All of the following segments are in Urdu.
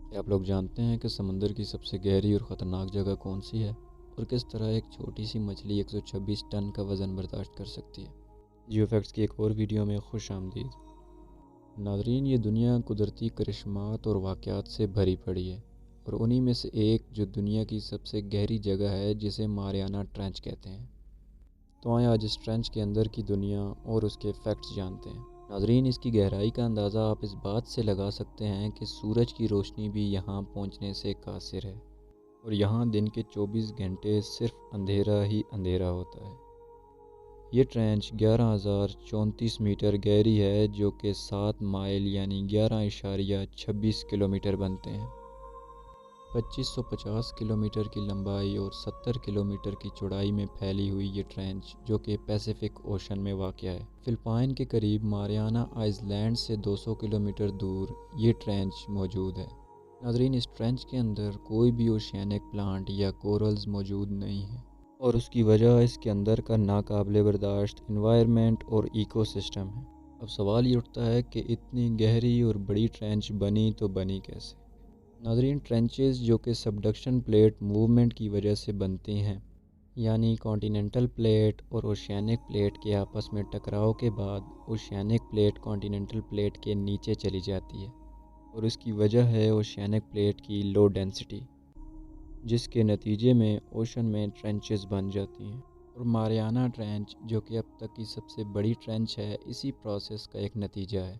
کیا آپ لوگ جانتے ہیں کہ سمندر کی سب سے گہری اور خطرناک جگہ کون سی ہے اور کس طرح ایک چھوٹی سی مچھلی 126 ٹن کا وزن برداشت کر سکتی ہے؟ جیو فیکٹس کی ایک اور ویڈیو میں خوش آمدید۔ ناظرین، یہ دنیا قدرتی کرشمات اور واقعات سے بھری پڑی ہے، اور انہی میں سے ایک جو دنیا کی سب سے گہری جگہ ہے جسے ماریانا ٹرینچ کہتے ہیں۔ تو آئیں آج اس ٹرینچ کے اندر کی دنیا اور اس کے فیکٹس جانتے ہیں۔ ناظرین، اس کی گہرائی کا اندازہ آپ اس بات سے لگا سکتے ہیں کہ سورج کی روشنی بھی یہاں پہنچنے سے قاصر ہے، اور یہاں دن کے 24 گھنٹے صرف اندھیرا ہی اندھیرا ہوتا ہے۔ یہ ٹرینچ 11,034 میٹر گہری ہے، جو کہ 7 مائل یعنی 11.26 کلومیٹر بنتے ہیں۔ 2550 کلومیٹر کی لمبائی اور 70 کلومیٹر کی چوڑائی میں پھیلی ہوئی یہ ٹرینچ، جو کہ پیسیفک اوشن میں واقع ہے، فلپائن کے قریب ماریانا آئس لینڈ سے 200 کلومیٹر دور یہ ٹرینچ موجود ہے۔ ناظرین، اس ٹرینچ کے اندر کوئی بھی اوشینک پلانٹ یا کورلز موجود نہیں ہے، اور اس کی وجہ اس کے اندر کا ناقابل برداشت انوائرمنٹ اور ایکو سسٹم ہے۔ اب سوال یہ اٹھتا ہے کہ اتنی گہری اور بڑی ٹرینچ بنی تو بنی کیسے؟ ناظرین، ٹرینچز جو کہ سبڈکشن پلیٹ موومنٹ کی وجہ سے بنتی ہیں، یعنی کانٹیننٹل پلیٹ اور اوشینک پلیٹ کے آپس میں ٹکراؤ کے بعد اوشینک پلیٹ کانٹیننٹل پلیٹ کے نیچے چلی جاتی ہے، اور اس کی وجہ ہے اوشینک پلیٹ کی لو ڈینسٹی، جس کے نتیجے میں اوشن میں ٹرینچز بن جاتی ہیں۔ اور ماریانا ٹرینچ، جو کہ اب تک کی سب سے بڑی ٹرینچ ہے، اسی پروسیس کا ایک نتیجہ ہے۔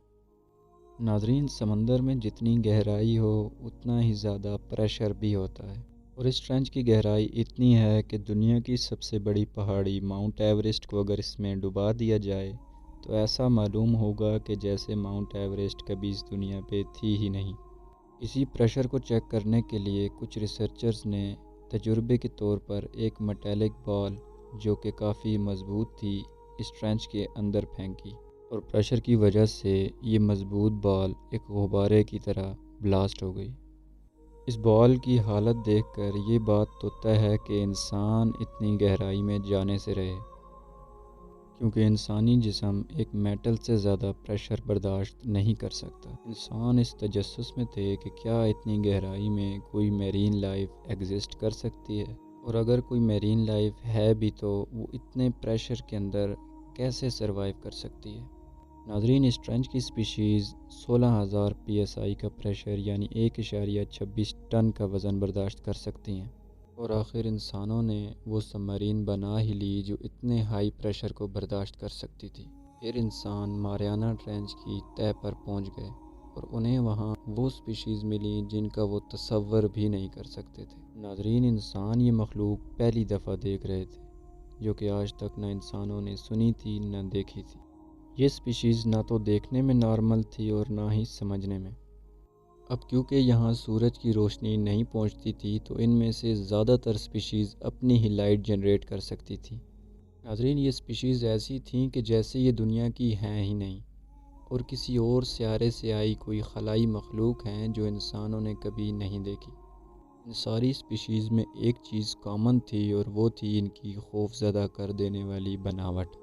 ناظرین، سمندر میں جتنی گہرائی ہو اتنا ہی زیادہ پریشر بھی ہوتا ہے، اور اس ٹرینچ کی گہرائی اتنی ہے کہ دنیا کی سب سے بڑی پہاڑی ماؤنٹ ایوریسٹ کو اگر اس میں ڈبا دیا جائے تو ایسا معلوم ہوگا کہ جیسے ماؤنٹ ایوریسٹ کبھی اس دنیا پہ تھی ہی نہیں۔ اسی پریشر کو چیک کرنے کے لیے کچھ ریسرچرز نے تجربے کے طور پر ایک میٹالک بال، جو کہ کافی مضبوط تھی، اس ٹرینچ کے اندر پھینکی، اور پریشر کی وجہ سے یہ مضبوط بال ایک غبارے کی طرح بلاسٹ ہو گئی۔ اس بال کی حالت دیکھ کر یہ بات تو طے ہے کہ انسان اتنی گہرائی میں جانے سے رہے، کیونکہ انسانی جسم ایک میٹل سے زیادہ پریشر برداشت نہیں کر سکتا۔ انسان اس تجسس میں تھے کہ کیا اتنی گہرائی میں کوئی میرین لائف ایگزسٹ کر سکتی ہے، اور اگر کوئی میرین لائف ہے بھی تو وہ اتنے پریشر کے اندر کیسے سروائیو کر سکتی ہے۔ ناظرین، اس ٹرینچ کی سپیشیز 16,000 PSI کا پریشر یعنی 1.26 ٹن کا وزن برداشت کر سکتی ہیں، اور آخر انسانوں نے وہ سب مرین بنا ہی لی جو اتنے ہائی پریشر کو برداشت کر سکتی تھی۔ پھر انسان ماریانا ٹرینچ کی تہہ پر پہنچ گئے، اور انہیں وہاں وہ سپیشیز ملی جن کا وہ تصور بھی نہیں کر سکتے تھے۔ ناظرین، انسان یہ مخلوق پہلی دفعہ دیکھ رہے تھے، جو کہ آج تک نہ انسانوں نے سنی تھی نہ دیکھی تھی۔ یہ سپیشیز نہ تو دیکھنے میں نارمل تھی اور نہ ہی سمجھنے میں۔ اب کیونکہ یہاں سورج کی روشنی نہیں پہنچتی تھی تو ان میں سے زیادہ تر سپیشیز اپنی ہی لائٹ جنریٹ کر سکتی تھی۔ ناظرین، یہ سپیشیز ایسی تھیں کہ جیسے یہ دنیا کی ہیں ہی نہیں، اور کسی اور سیارے سے آئی کوئی خلائی مخلوق ہیں جو انسانوں نے کبھی نہیں دیکھی۔ ان ساری سپیشیز میں ایک چیز کامن تھی، اور وہ تھی ان کی خوف زدہ کر دینے والی بناوٹ۔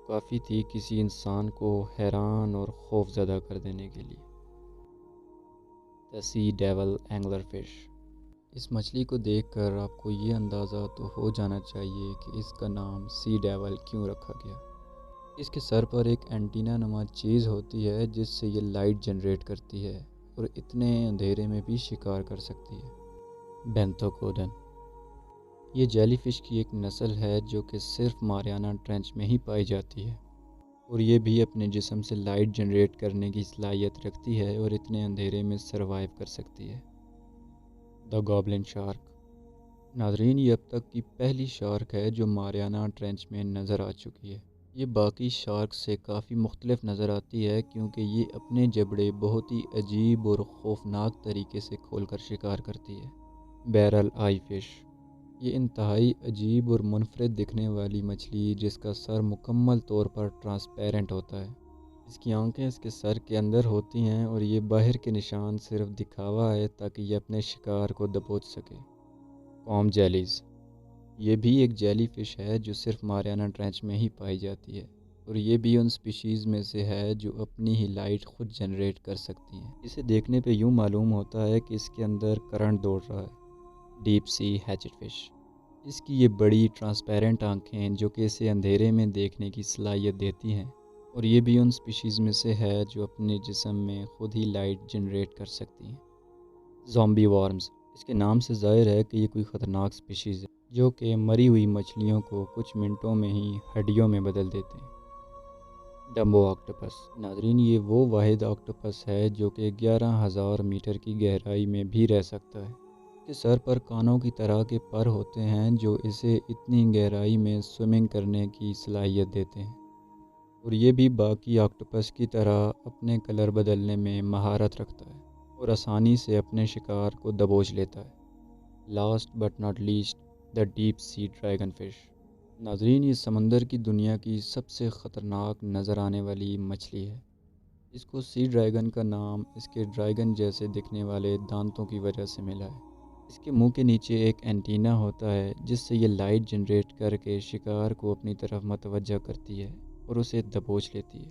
کافی تھی کسی انسان کو حیران اور خوف زدہ کر دینے کے لیے۔ دی سی ڈیول اینگلر فش۔ اس مچھلی کو دیکھ کر آپ کو یہ اندازہ تو ہو جانا چاہیے کہ اس کا نام سی ڈیول کیوں رکھا گیا۔ اس کے سر پر ایک اینٹینا نما چیز ہوتی ہے جس سے یہ لائٹ جنریٹ کرتی ہے، اور اتنے اندھیرے میں بھی شکار کر سکتی ہے۔ بینتھوکوڈن۔ یہ جیلی فش کی ایک نسل ہے جو کہ صرف ماریانا ٹرینچ میں ہی پائی جاتی ہے، اور یہ بھی اپنے جسم سے لائٹ جنریٹ کرنے کی صلاحیت رکھتی ہے اور اتنے اندھیرے میں سروائیو کر سکتی ہے۔ دی گابلن شارک۔ ناظرین، یہ اب تک کی پہلی شارک ہے جو ماریانا ٹرینچ میں نظر آ چکی ہے۔ یہ باقی شارک سے کافی مختلف نظر آتی ہے کیونکہ یہ اپنے جبڑے بہت ہی عجیب اور خوفناک طریقے سے کھول کر شکار کرتی ہے۔ Barrel I fish. یہ انتہائی عجیب اور منفرد دکھنے والی مچھلی جس کا سر مکمل طور پر ٹرانسپیرنٹ ہوتا ہے۔ اس کی آنکھیں اس کے سر کے اندر ہوتی ہیں، اور یہ باہر کے نشان صرف دکھاوا ہے تاکہ یہ اپنے شکار کو دبوچ سکے۔ کام جیلیز۔ یہ بھی ایک جیلی فش ہے جو صرف ماریانا ٹرینچ میں ہی پائی جاتی ہے۔ اور یہ بھی ان سپیشیز میں سے ہے جو اپنی ہی لائٹ خود جنریٹ کر سکتی ہیں۔ اسے دیکھنے پہ یوں معلوم ہوتا ہے کہ اس کے اندر کرنٹ دوڑ رہا ہے۔ ڈیپ سی ہیچڈ فش، اس کی یہ بڑی ٹرانسپیرنٹ آنکھیں جو کہ اسے اندھیرے میں دیکھنے کی صلاحیت دیتی ہیں، اور یہ بھی ان سپیشیز میں سے ہے جو اپنے جسم میں خود ہی لائٹ جنریٹ کر سکتی ہیں۔ زومبی وارمز، اس کے نام سے ظاہر ہے کہ یہ کوئی خطرناک سپیشیز ہے جو کہ مری ہوئی مچھلیوں کو کچھ منٹوں میں ہی ہڈیوں میں بدل دیتے ہیں۔ ڈمبو آکٹوپس، ناظرین یہ وہ واحد آکٹوپس ہے جو کہ 11,000 میٹر کی گہرائی میں بھی رہ سکتا ہے۔ اس کے سر پر کانوں کی طرح کے پر ہوتے ہیں جو اسے اتنی گہرائی میں سوئمنگ کرنے کی صلاحیت دیتے ہیں، اور یہ بھی باقی آکٹوپس کی طرح اپنے کلر بدلنے میں مہارت رکھتا ہے اور آسانی سے اپنے شکار کو دبوچ لیتا ہے۔ Last but not least, the deep sea dragon fish, ناظرین یہ سمندر کی دنیا کی سب سے خطرناک نظر آنے والی مچھلی ہے۔ اس کو سی ڈریگن کا نام اس کے ڈریگن جیسے دکھنے والے دانتوں کی وجہ سے ملا ہے۔ اس کے منہ کے نیچے ایک اینٹینا ہوتا ہے جس سے یہ لائٹ جنریٹ کر کے شکار کو اپنی طرف متوجہ کرتی ہے اور اسے دبوچ لیتی ہے۔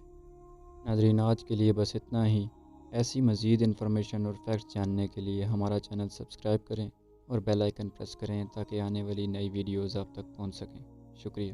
ناظرین آج کے لیے بس اتنا ہی۔ ایسی مزید انفارمیشن اور فیکٹس جاننے کے لیے ہمارا چینل سبسکرائب کریں اور بیل آئیکن پریس کریں تاکہ آنے والی نئی ویڈیوز آپ تک پہنچ سکیں۔ شکریہ۔